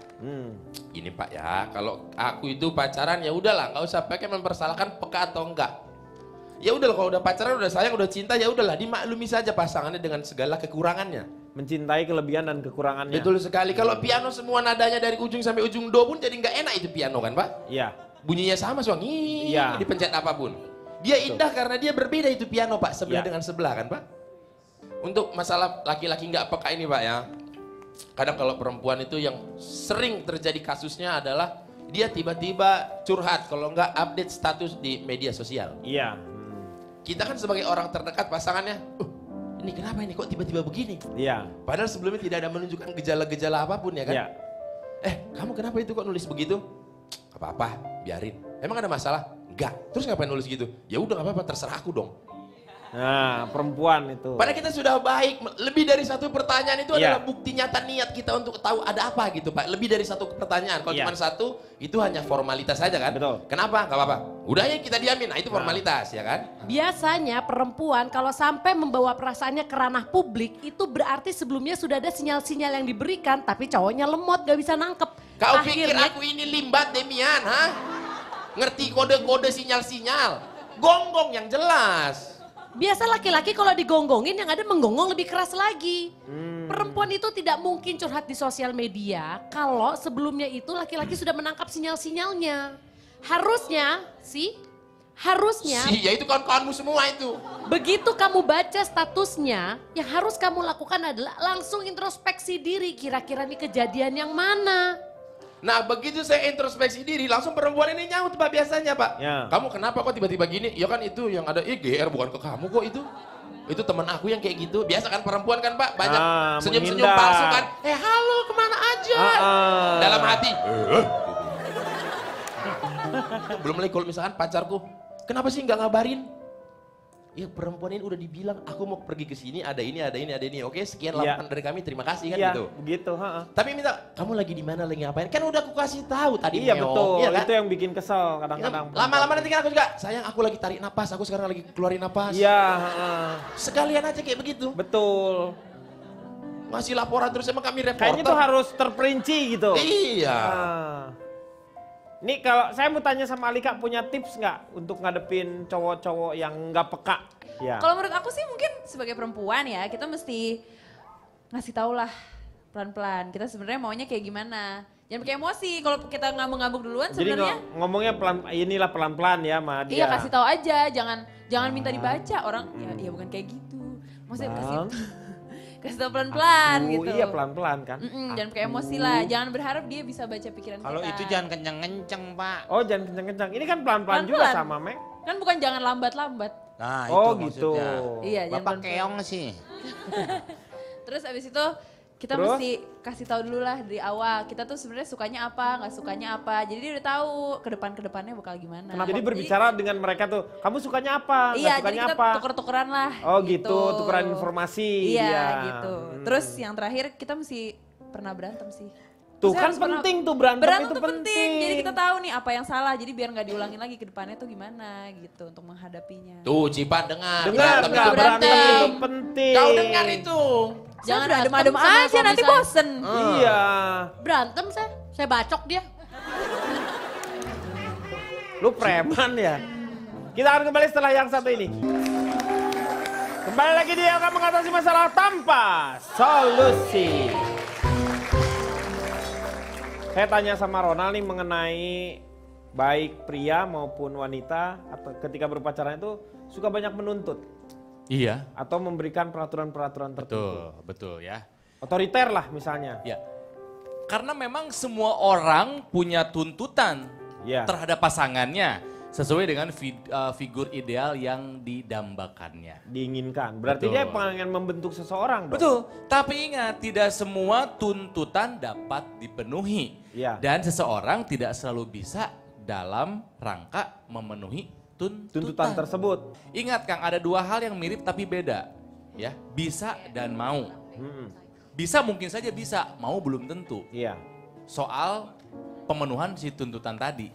Gini Pak ya, kalau aku itu pacaran ya udahlah, nggak usah pakai mempersalahkan peka atau enggak. Ya udahlah, kalau udah pacaran, udah sayang, udah cinta, ya udahlah dimaklumi saja pasangannya dengan segala kekurangannya. Mencintai kelebihan dan kekurangannya. Betul sekali. Kalau piano semua nadanya dari ujung sampai ujung do pun jadi nggak enak itu piano kan Pak? Iya. Bunyinya sama suami, dipencet apapun. Dia indah karena dia berbeda itu piano Pak, sebelah dengan sebelah kan Pak? Untuk masalah laki-laki nggak peka ini Pak ya, kadang kalau perempuan itu yang sering terjadi kasusnya adalah dia tiba-tiba curhat kalau nggak update status di media sosial. Iya. Kita kan sebagai orang terdekat pasangannya, ini kenapa ini kok tiba-tiba begini? Iya. Padahal sebelumnya tidak ada menunjukkan gejala-gejala apapun ya kan? Iya. Kamu kenapa itu kok nulis begitu? Gak apa-apa, biarin. Emang ada masalah? Enggak. Terus ngapain nulis gitu? Ya udah gak apa-apa, terserah aku dong. Nah, perempuan itu. Padahal kita sudah baik, lebih dari satu pertanyaan itu adalah bukti nyata niat kita untuk tahu ada apa gitu Pak. Lebih dari satu pertanyaan, kalau cuma satu itu hanya formalitas saja kan. Betul. Kenapa? Gak apa-apa. Udah ya kita diamin, nah itu formalitas ya kan. Biasanya perempuan kalau sampai membawa perasaannya ke ranah publik itu berarti sebelumnya sudah ada sinyal-sinyal yang diberikan tapi cowoknya lemot gak bisa nangkep. Kau pikir aku ini limbat Demian, ha? Ngerti kode-kode sinyal-sinyal? Gonggong yang jelas. Biasa laki-laki kalau digonggongin yang ada menggonggong lebih keras lagi. Perempuan itu tidak mungkin curhat di sosial media kalau sebelumnya itu laki-laki sudah menangkap sinyal-sinyalnya. Harusnya ya itu kawan-kawanmu semua itu. begitu kamu baca statusnya, yang harus kamu lakukan adalah langsung introspeksi diri, kira-kira ini kejadian yang mana. Nah begitu saya introspeksi diri, langsung perempuan ini nyaut Pak biasanya Pak. Ya. Kamu kenapa kok tiba-tiba gini? Ya kan itu yang ada GR bukan ke kamu kok itu. Itu teman aku yang kayak gitu. Biasa kan perempuan kan Pak, banyak senyum-senyum menghindar. palsu kan. Halo kemana aja? Dalam hati. Belum lagi kalau misalkan pacarku, kenapa sih nggak ngabarin? Ya perempuan ini udah dibilang, aku mau pergi ke sini, ada ini. Oke, sekian laporan dari kami, terima kasih kan gitu. Begitu. Tapi minta, kamu lagi di mana, lagi ngapain? Kan udah aku kasih tahu tadi. Iya meong, betul, iya kan? itu yang bikin kesel kadang-kadang. Lama-lama nanti kan aku juga, sayang aku lagi tarik napas, aku sekarang lagi keluarin napas. Iya. Sekalian aja kayak begitu. Betul. Ngasih laporan terus emang kami reporter. Kayaknya tuh harus terperinci gitu. Iya. Nih kalau saya mau tanya sama Alika, punya tips nggak untuk ngadepin cowok-cowok yang nggak peka? Ya. Kalau menurut aku sih mungkin sebagai perempuan ya, kita mesti ngasih tau lah pelan-pelan. Kita sebenarnya maunya kayak gimana. Jangan pakai emosi, kalau kita ngambek-ngambek duluan sebenarnya. Jadi ngomongnya inilah pelan-pelan ya sama dia. Iya kasih tahu aja, jangan minta dibaca. Orang ya bukan kayak gitu. Maksudnya kasih tahu pelan-pelan gitu. Iya pelan-pelan kan. Jangan pakai emosi lah, jangan berharap dia bisa baca pikiran Kalau kita. itu jangan kenceng-kenceng Pak. Oh jangan kencang-kencang, ini kan pelan-pelan juga sama Mek. Kan bukan jangan lambat-lambat. Nah Oh itu gitu. maksudnya. Iya, jangan Bapak pelan-pelan. keong sih. Terus abis itu kita mesti kasih tahu dulu lah dari awal. Kita tuh sebenarnya sukanya apa, nggak sukanya apa. Jadi dia udah tahu ke depannya bakal gimana. Jadi berbicara dengan mereka tuh, kamu sukanya apa, nggak Iya, jadi sukanya kita apa? tuker-tukeran lah. Oh gitu, tukeran informasi. Iya gitu. Terus yang terakhir kita mesti pernah berantem sih. Tuh Maksudnya kan harus pernah- penting tuh berantem itu tuh penting. Jadi kita tahu nih apa yang salah. Jadi biar nggak diulangin lagi ke depannya tuh gimana gitu untuk menghadapinya. Tuh Cipat dengar. Dengar, berantem itu penting. Kau dengar itu. Jangan Saya adem-adem berantem sama aja suami nanti saya. bosen. Iya. Berantem saya bacok dia. Lu preman ya? Kita akan kembali setelah yang satu ini. Kembali lagi dia akan mengatasi masalah tanpa solusi. Saya tanya sama Ronald nih mengenai baik pria maupun wanita atau ketika berpacaran itu suka banyak menuntut. Iya. Atau memberikan peraturan-peraturan tertentu. Betul ya. Otoriter lah misalnya. Ya. Karena memang semua orang punya tuntutan terhadap pasangannya sesuai dengan figur ideal yang didambakannya. Diinginkan. Berarti Betul. dia pengen membentuk seseorang dong. Betul. Tapi ingat, tidak semua tuntutan dapat dipenuhi. Iya. Dan seseorang tidak selalu bisa dalam rangka memenuhi tuntutan tersebut. Ingat Kang, ada dua hal yang mirip tapi beda. Ya, bisa dan mau. Bisa mungkin saja bisa, mau belum tentu. Iya. Soal pemenuhan si tuntutan tadi.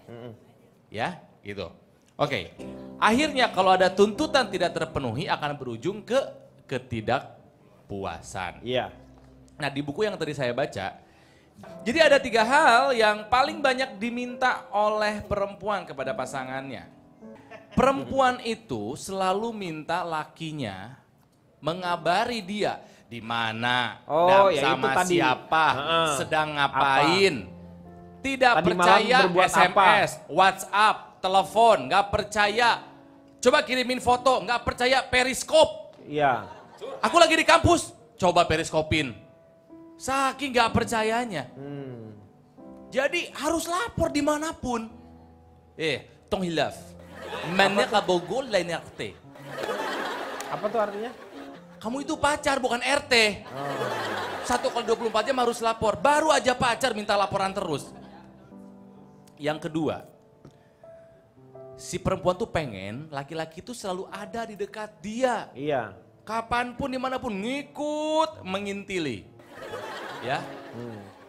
Ya, gitu. Oke. Akhirnya kalau ada tuntutan tidak terpenuhi akan berujung ke ketidakpuasan. Iya. Nah, di buku yang tadi saya baca, jadi ada 3 hal yang paling banyak diminta oleh perempuan kepada pasangannya. Perempuan itu selalu minta lakinya mengabari dia di mana, ya sama itu tadi. siapa, sedang ngapain. Tidak Tadi percaya malam berbuat SMS, WhatsApp, telepon, nggak percaya. Coba kirimin foto, nggak percaya periskop. Iya. Aku lagi di kampus, coba periskopin. Saking nggak percayanya. Jadi harus lapor dimanapun. Tong hilaf. Mana kabogol lain RT. Apa tuh artinya? Kamu itu pacar bukan RT. 1x24 jam harus lapor. Baru aja pacar minta laporan terus. Yang kedua, si perempuan tuh pengen laki-laki itu selalu ada di dekat dia. Iya. Kapanpun dimanapun ngikut mengintili. Ya.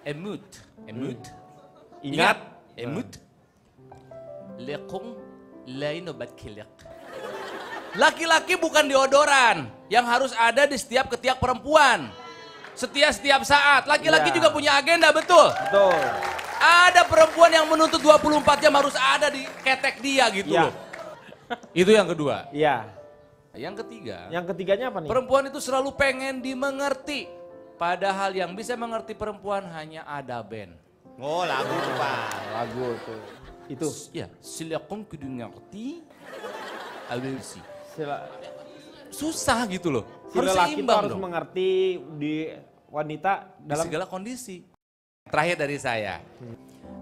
Emut. Ingat. Emut. Lekung lain obat kilek. Laki-laki bukan deodoran yang harus ada di setiap ketiak perempuan. Setiap saat. Laki-laki juga punya agenda, betul? Betul. Ada perempuan yang menuntut 24 jam harus ada di ketek dia gitu loh. Itu yang kedua. Iya. Yang ketiga. Yang ketiganya apa nih? Perempuan itu selalu pengen dimengerti. Padahal yang bisa mengerti perempuan hanya ada band. Oh lagu tuh Pak. Lagu tuh. Itu. Ya, silakan kudu ngerti. Alusi. Susah gitu loh. Si lelaki itu harus mengerti di wanita dalam segala kondisi. Terakhir dari saya.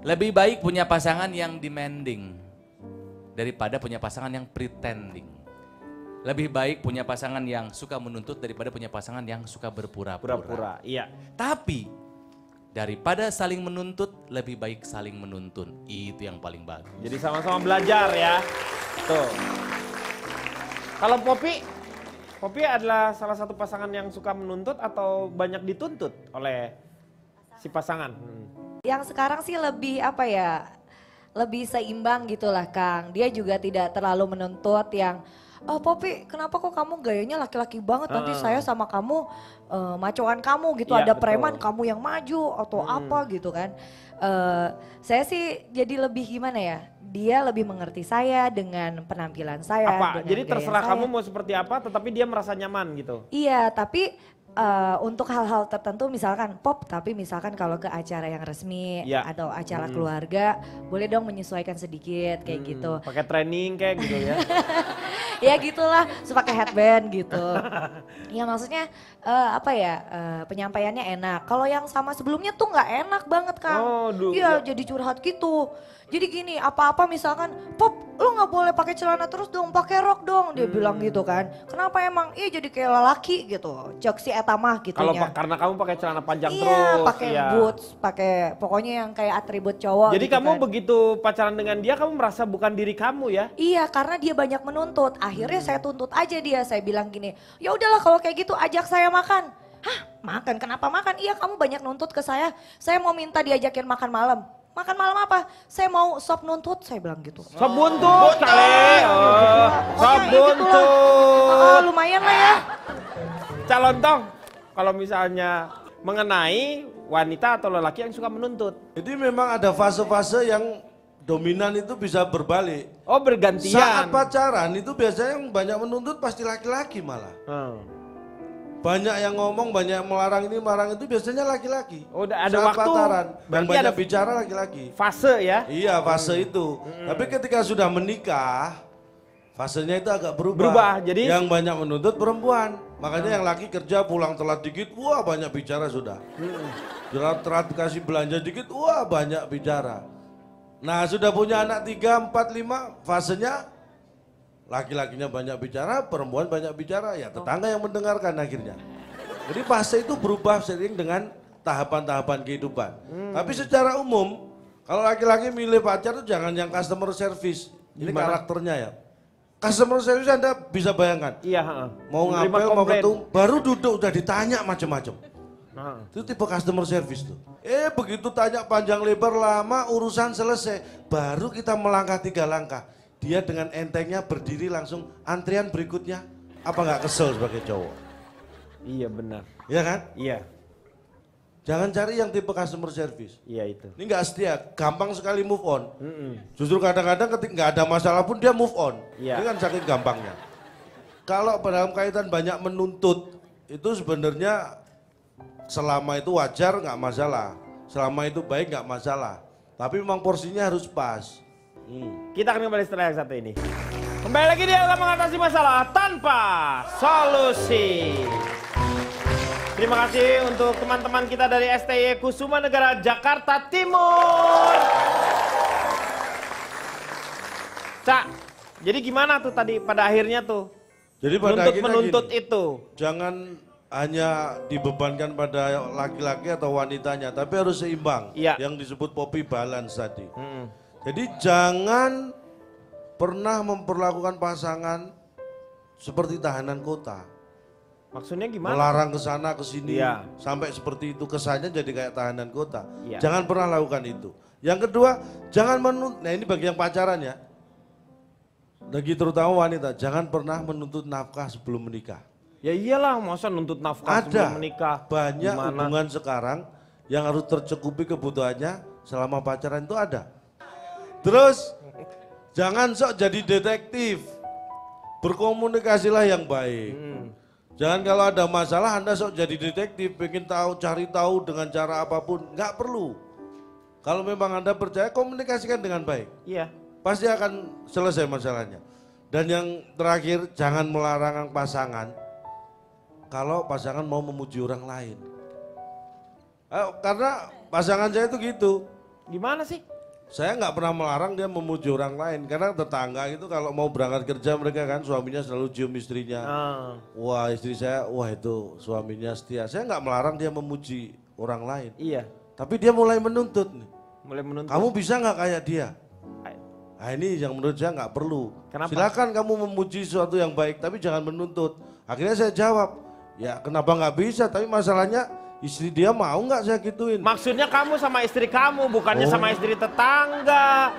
Lebih baik punya pasangan yang demanding daripada punya pasangan yang pretending. Lebih baik punya pasangan yang suka menuntut daripada punya pasangan yang suka berpura-pura. Pura-pura, iya. Tapi daripada saling menuntut, lebih baik saling menuntun. Itu yang paling bagus. Jadi sama-sama belajar ya. Tuh. Kalau Poppy adalah salah satu pasangan yang suka menuntut atau banyak dituntut oleh si pasangan? Yang sekarang sih lebih apa ya, lebih seimbang gitulah Kang. Dia juga tidak terlalu menuntut yang, oh Poppy kenapa kok kamu gayanya laki-laki banget, nanti saya sama kamu macoan kamu gitu, ada preman kamu yang maju atau apa gitu kan. Saya sih jadi lebih gimana ya, dia lebih mengerti saya dengan penampilan saya. Apa? Dengan Jadi terserah gaya kamu saya. mau seperti apa tetapi dia merasa nyaman gitu? Iya, tapi untuk hal-hal tertentu misalkan pop, tapi misalkan kalau ke acara yang resmi atau acara keluarga, boleh dong menyesuaikan sedikit kayak gitu. Pakai training kayak gitu ya? Ya gitulah, pakai headband gitu. Ya maksudnya apa ya, penyampaiannya enak. Kalau yang sama sebelumnya tuh nggak enak banget Kang. Iya jadi curhat gitu. Jadi gini, apa-apa misalkan, Pop lu nggak boleh pakai celana terus dong, pakai rok dong, dia bilang gitu kan. Kenapa emang? Iya jadi kayak lelaki gitu, cek si etamah gitu. Kalau karena kamu pakai celana panjang terus. Iya, pakai boots, pakai pokoknya yang kayak atribut cowok. Jadi gitu kamu kan. begitu pacaran dengan dia, kamu merasa bukan diri kamu ya? Iya, karena dia banyak menuntut. Akhirnya saya tuntut aja dia. Saya bilang gini, ya udahlah kalau kayak gitu ajak saya makan. Hah, makan? Kenapa makan? Iya, kamu banyak nuntut ke saya. Saya mau minta diajakin makan malam. Makan malam apa? Saya mau sop nuntut, saya bilang gitu. Sop buntut kali. Sop buntut. Lumayan lah ya. Calon tong, kalau misalnya mengenai wanita atau lelaki yang suka menuntut. Jadi memang ada fase-fase yang dominan itu bisa berbalik. Oh bergantian. Saat pacaran itu biasanya yang banyak menuntut pasti laki-laki malah. Banyak yang ngomong, banyak yang melarang ini, melarang itu biasanya laki-laki. Oh ada saat waktu. Pacaran, yang Berarti banyak ada bicara laki-laki. Fase ya? Iya fase itu. Tapi ketika sudah menikah, fasenya itu agak berubah. Berubah, jadi yang banyak menuntut perempuan. Makanya yang laki kerja pulang telat dikit, wah banyak bicara sudah. Telat kasih belanja dikit, wah banyak bicara. Nah sudah punya anak 3, 4, 5, fasenya laki-lakinya banyak bicara, perempuan banyak bicara, ya tetangga yang mendengarkan akhirnya. Jadi fase itu berubah sering dengan tahapan-tahapan kehidupan. Tapi secara umum, kalau laki-laki milih pacar itu jangan yang customer service. Ini karakternya ya. Customer service Anda bisa bayangkan. Iya. Mau ngapel, mau ketemu, baru duduk udah ditanya macam-macam. Itu tipe customer service tuh. Begitu tanya panjang lebar lama urusan selesai, baru kita melangkah 3 langkah. Dia dengan entengnya berdiri langsung antrian berikutnya. Apa nggak kesel sebagai cowok? Iya benar. Iya kan? Iya. Jangan cari yang tipe customer service. Iya itu. Ini nggak setia, gampang sekali move on. Justru kadang-kadang ketika nggak ada masalah pun dia move on. Iya. Ini kan saking gampangnya. Kalau dalam kaitan banyak menuntut, itu sebenarnya selama itu wajar nggak masalah. Selama itu baik nggak masalah. Tapi memang porsinya harus pas. Kita akan kembali setelah yang satu ini. Kembali lagi di dalam mengatasi masalah tanpa solusi. Terima kasih untuk teman-teman kita dari STI Kusuma Negara Jakarta Timur. Cak, jadi gimana tuh tadi pada akhirnya tuh? Jadi pada akhirnya menuntut gini, itu. Jangan hanya dibebankan pada laki-laki atau wanitanya, tapi harus seimbang. Yang disebut Poppy balance tadi. Jadi jangan pernah memperlakukan pasangan seperti tahanan kota. Maksudnya gimana? Melarang ke sana ke sini sampai seperti itu, kesannya jadi kayak tahanan kota. Jangan pernah lakukan itu. Yang kedua, jangan menuntut. Nah ini bagi yang pacaran ya. Bagi terutama wanita, jangan pernah menuntut nafkah sebelum menikah. Ya iyalah, masa nuntut nafkah sebelum menikah. Banyak hubungan sekarang yang harus tercukupi kebutuhannya selama pacaran itu ada. Terus jangan sok jadi detektif. berkomunikasilah yang baik. Jangan kalau ada masalah Anda sok jadi detektif, pengen tahu, cari tahu dengan cara apapun, nggak perlu. Kalau memang Anda percaya, komunikasikan dengan baik. Iya. Pasti akan selesai masalahnya. Dan yang terakhir, jangan melarang pasangan kalau pasangan mau memuji orang lain. Karena pasangan saya itu gitu. Gimana sih? Saya nggak pernah melarang dia memuji orang lain. Karena tetangga itu kalau mau berangkat kerja mereka kan suaminya selalu cium istrinya. Wah istri saya, wah itu suaminya setia. Saya nggak melarang dia memuji orang lain. Iya. Tapi dia mulai menuntut nih. Mulai menuntut. Kamu bisa nggak kayak dia? Nah ini yang menurut saya nggak perlu. Kenapa? Silakan kamu memuji sesuatu yang baik, tapi jangan menuntut. Akhirnya saya jawab, ya kenapa nggak bisa? Tapi masalahnya istri dia mau nggak saya gituin? Maksudnya kamu sama istri kamu, bukannya sama istri tetangga.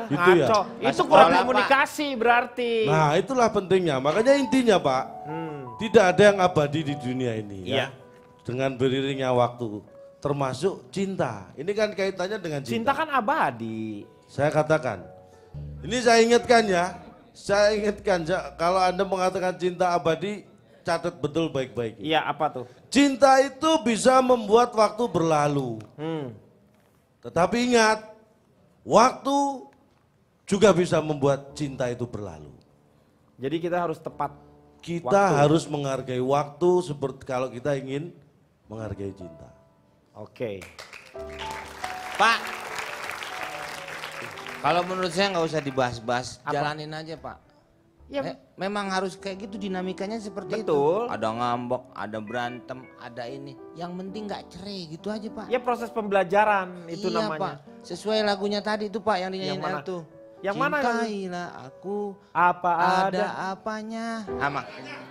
Gitu Ngaco. ya? Itu kurang komunikasi berarti. Nah itulah pentingnya. Makanya intinya Pak, tidak ada yang abadi di dunia ini. Iya. Ya. Dengan beriringnya waktu, termasuk cinta. Ini kan kaitannya dengan cinta. Cinta kan abadi. Saya katakan, ini saya ingatkan ya, saya ingatkan kalau Anda mengatakan cinta abadi, catat betul baik-baik. Iya, apa tuh? Cinta itu bisa membuat waktu berlalu. Tetapi ingat, waktu juga bisa membuat cinta itu berlalu. Jadi kita harus tepat. Kita harus menghargai waktu seperti kalau kita ingin menghargai cinta. Oke. Pak, kalau menurut saya nggak usah dibahas-bahas, jalanin aja Pak. Ya. Memang harus kayak gitu dinamikanya seperti Betul. itu. Ada ngambek, ada berantem, ada ini. Yang penting nggak cerai gitu aja Pak. Ya proses pembelajaran itu iya, namanya. Pak. Sesuai lagunya tadi itu Pak yang dinyanyiin Yang mana? itu. Yang mana? Cintailah aku. Apa ada? Apanya?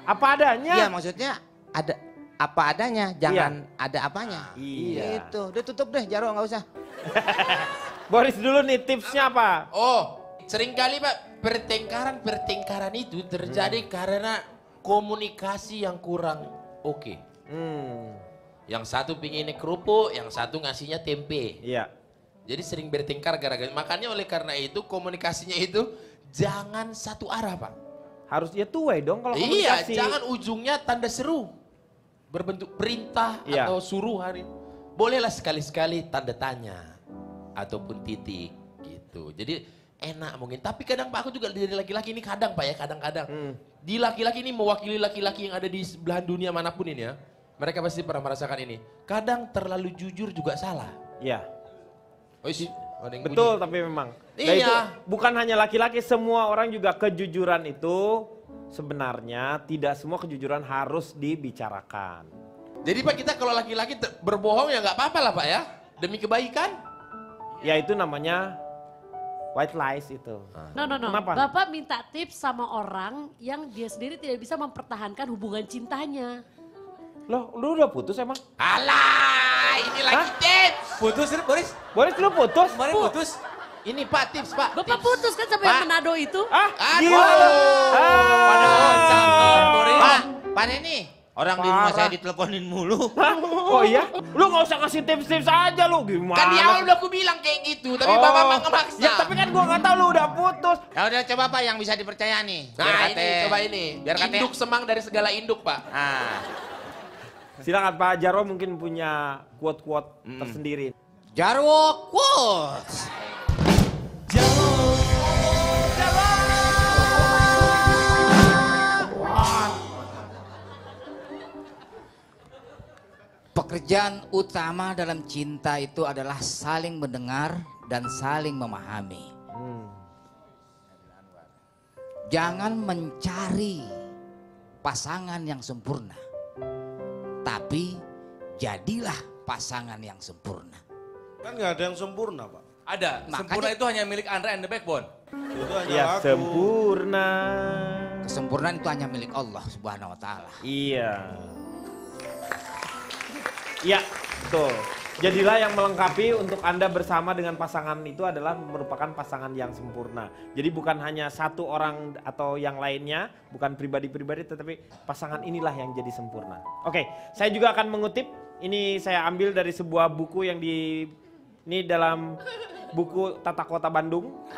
Apa adanya? Iya maksudnya ada apa adanya, jangan ada apanya. Iya. Itu. Udah tutup deh Jaro nggak usah. Boris dulu nih tipsnya apa? Oh, seringkali Pak pertengkaran itu terjadi karena komunikasi yang kurang oke. Yang satu pinginnya kerupuk, yang satu ngasihnya tempe. Iya. Jadi sering bertengkar gara-gara. Makanya oleh karena itu komunikasinya itu jangan satu arah Pak. Harus ya two way dong kalau Iya, komunikasi. jangan ujungnya tanda seru. Berbentuk perintah atau suruhan. Bolehlah sekali-sekali tanda tanya. Ataupun titik gitu. Jadi enak mungkin. Tapi kadang Pak aku juga dari laki-laki ini kadang Pak ya, kadang-kadang. Di laki-laki ini mewakili laki-laki yang ada di belahan dunia manapun ini ya. Mereka pasti pernah merasakan ini. Kadang terlalu jujur juga salah. Iya. Betul bunyi. Tapi memang. Iya. Itu bukan hanya laki-laki, semua orang juga kejujuran itu sebenarnya tidak semua kejujuran harus dibicarakan. Jadi Pak kita kalau laki-laki berbohong ya nggak apa-apa lah Pak ya. Demi kebaikan. Ya itu namanya white lies itu. No. Kenapa? Bapak minta tips sama orang yang dia sendiri tidak bisa mempertahankan hubungan cintanya. Loh, lu udah putus emang? Alah, ini lagi tips. Putus Boris? Boris lu putus? Kemarin putus? Ini Pak tips Pak. Bapak putus kan sampai yang Manado itu? Gila. Pak Neni, orang di rumah saya diteleponin mulu. Oh iya? Lu gak usah kasih tips-tips aja lu, gimana? Kan di awal udah aku bilang kayak gitu, tapi Bapak ngemaksa. Ya tapi kan gua gak tahu lu udah putus. Ya udah coba Pak yang bisa dipercaya nih. Nah ini coba ini. Biar induk semang dari segala induk Pak. Silakan Pak Jarwo mungkin punya quote-quote tersendiri. Jarwo quotes. Pekerjaan utama dalam cinta itu adalah saling mendengar dan saling memahami. Jangan mencari pasangan yang sempurna, tapi jadilah pasangan yang sempurna. Kan nggak ada yang sempurna Pak. Ada, sempurna itu hanya milik Andre and the Backbone. Itu hanya Ya lagu. sempurna. Kesempurnaan itu hanya milik Allah Subhanahu wa taala. Iya. Iya, betul. Jadilah yang melengkapi untuk Anda bersama dengan pasangan itu adalah merupakan pasangan yang sempurna. Jadi bukan hanya satu orang atau yang lainnya, bukan pribadi-pribadi, tetapi pasangan inilah yang jadi sempurna. Oke, saya juga akan mengutip, ini saya ambil dari sebuah buku yang ini dalam buku Tata Kota Bandung.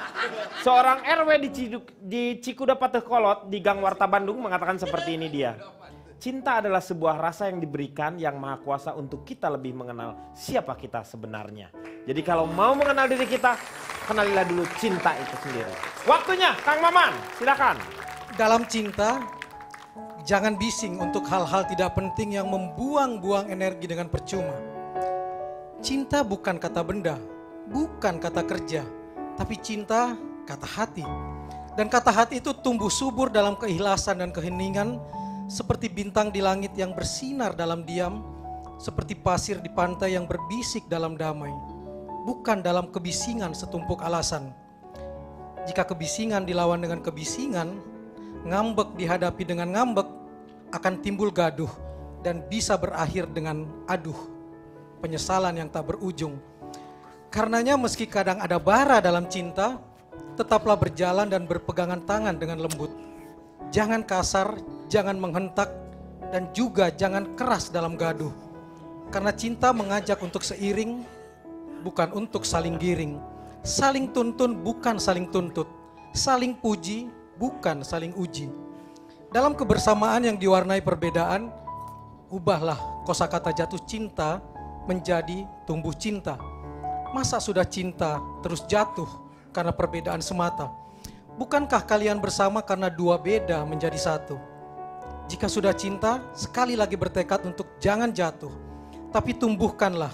Seorang RW di Cikuda Patehkolot di Gang Warta Bandung mengatakan seperti ini dia. Cinta adalah sebuah rasa yang diberikan yang maha kuasa untuk kita lebih mengenal siapa kita sebenarnya. Jadi kalau mau mengenal diri kita, kenalilah dulu cinta itu sendiri. Waktunya Kang Maman, silakan. Dalam cinta, jangan bising untuk hal-hal tidak penting yang membuang-buang energi dengan percuma. Cinta bukan kata benda, bukan kata kerja, tapi cinta kata hati. Dan kata hati itu tumbuh subur dalam keikhlasan dan keheningan, seperti bintang di langit yang bersinar dalam diam, seperti pasir di pantai yang berbisik dalam damai, bukan dalam kebisingan setumpuk alasan. Jika kebisingan dilawan dengan kebisingan, ngambek dihadapi dengan ngambek, akan timbul gaduh dan bisa berakhir dengan aduh, penyesalan yang tak berujung. Karenanya meski kadang ada bara dalam cinta, tetaplah berjalan dan berpegangan tangan dengan lembut. Jangan kasar, jangan menghentak, dan juga jangan keras dalam gaduh. Karena cinta mengajak untuk seiring, bukan untuk saling giring. Saling tuntun bukan saling tuntut. Saling puji bukan saling uji. Dalam kebersamaan yang diwarnai perbedaan, ubahlah kosakata jatuh cinta menjadi tumbuh cinta. Masa sudah cinta terus jatuh karena perbedaan semata? Bukankah kalian bersama karena dua beda menjadi satu? Jika sudah cinta, sekali lagi bertekad untuk jangan jatuh, tapi tumbuhkanlah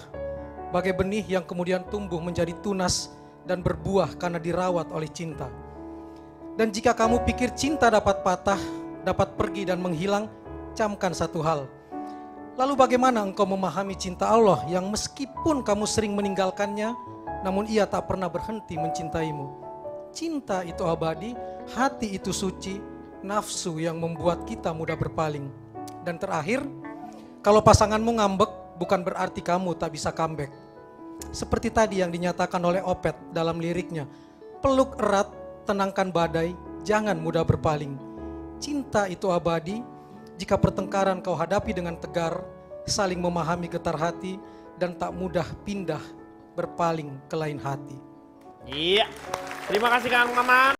bagai benih yang kemudian tumbuh menjadi tunas dan berbuah karena dirawat oleh cinta. Dan jika kamu pikir cinta dapat patah, dapat pergi dan menghilang, camkan satu hal. Lalu bagaimana engkau memahami cinta Allah yang meskipun kamu sering meninggalkannya, namun ia tak pernah berhenti mencintaimu. Cinta itu abadi, hati itu suci, nafsu yang membuat kita mudah berpaling. Dan terakhir, kalau pasanganmu ngambek, bukan berarti kamu tak bisa comeback. Seperti tadi yang dinyatakan oleh Opet dalam liriknya, peluk erat, tenangkan badai, jangan mudah berpaling. Cinta itu abadi, jika pertengkaran kau hadapi dengan tegar, saling memahami getar hati, dan tak mudah pindah berpaling ke lain hati. Iya, terima kasih Kang Maman.